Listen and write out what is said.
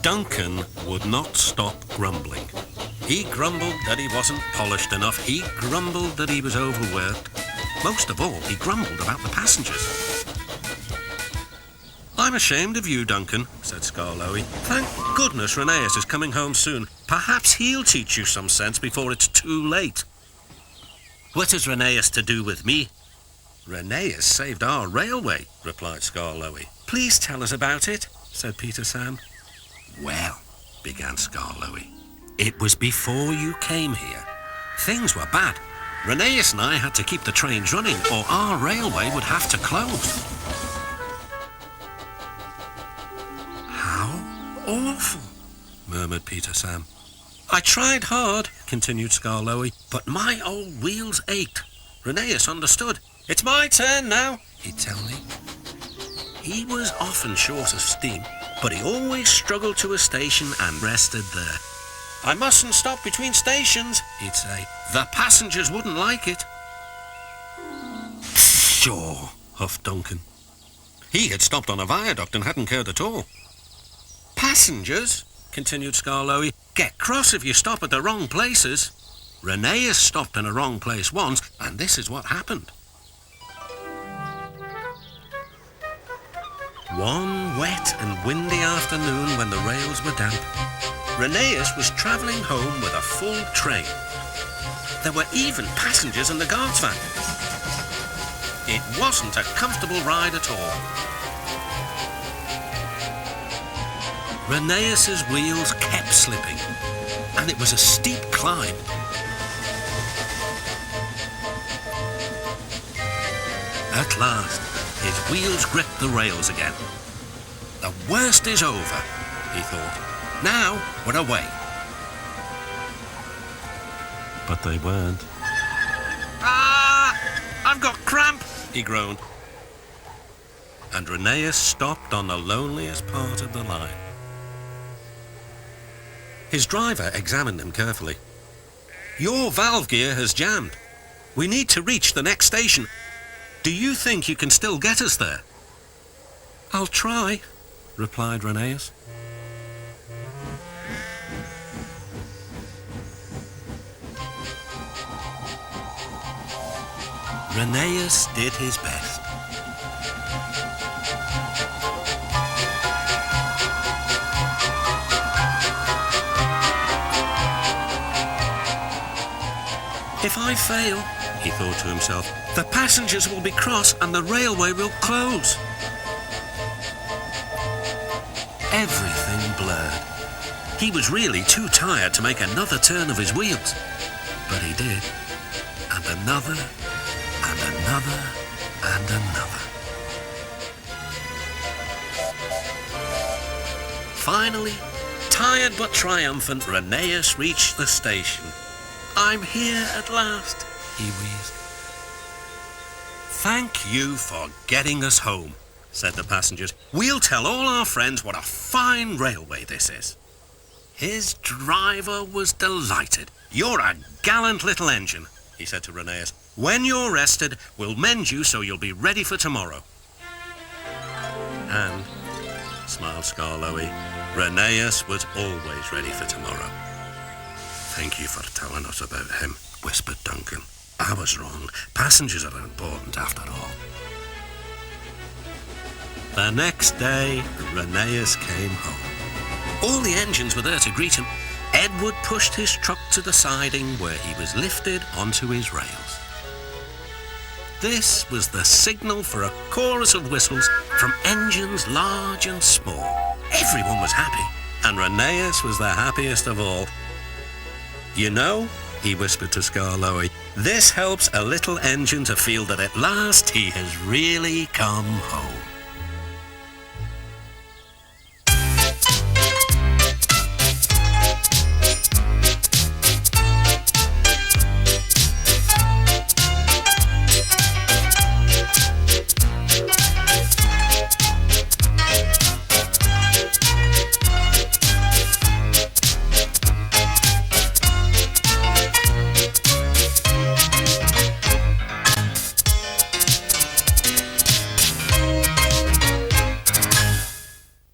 Duncan would not stop grumbling. He grumbled that he wasn't polished enough. He grumbled that he was overworked. Most of all, he grumbled about the passengers. "I'm ashamed of you, Duncan," said Skarloey. "Thank goodness Rheneas is coming home soon. Perhaps he'll teach you some sense before it's too late." "What has Rheneas to do with me?" "Rheneas saved our railway," replied Skarloey. "Please tell us about it," said Peter Sam. "Well," began Skarloey, "it was before you came here. Things were bad. Rheneas and I had to keep the trains running, or our railway would have to close." "How awful," murmured Peter Sam. "I tried hard," continued Skarloey, "but my old wheels ached. Rheneas understood. 'It's my turn now,' he'd tell me. He was often short of steam, but he always struggled to a station and rested there. 'I mustn't stop between stations,' he'd say. 'The passengers wouldn't like it.'" "Sure," huffed Duncan. He had stopped on a viaduct and hadn't cared at all. "Passengers," continued Skarloey, "get cross if you stop at the wrong places. Rheneas stopped in a wrong place once, and this is what happened. One wet and windy afternoon when the rails were damp, Rheneas was travelling home with a full train. There were even passengers in the guard's van. It wasn't a comfortable ride at all. Rheneas's wheels kept slipping, and it was a steep climb. At last, his wheels gripped the rails again. The worst is over, he thought. Now we're away. But they weren't. "Ah! I've got cramp!" he groaned. And Rheneas stopped on the loneliest part of the line. His driver examined him carefully. "Your valve gear has jammed. We need to reach the next station. Do you think you can still get us there?" "I'll try," replied Rheneas. Rheneas did his best. "If I fail," he thought to himself, "the passengers will be cross and the railway will close." Everything blurred. He was really too tired to make another turn of his wheels. But he did. And another, and another, and another. Finally, tired but triumphant, Rheneas reached the station. "I'm here at last," he wheezed. "Thank you for getting us home," said the passengers. "We'll tell all our friends what a fine railway this is." His driver was delighted. "You're a gallant little engine," he said to Rheneas. "When you're rested, we'll mend you so you'll be ready for tomorrow." And, smiled Skarloey, Rheneas was always ready for tomorrow. "Thank you for telling us about him," whispered Duncan. "I was wrong. Passengers are important after all." The next day, Rheneas came home. All the engines were there to greet him. Edward pushed his truck to the siding where he was lifted onto his rails. This was the signal for a chorus of whistles from engines large and small. Everyone was happy, and Rheneas was the happiest of all. "You know," he whispered to Skarloey, "this helps a little engine to feel that at last he has really come home."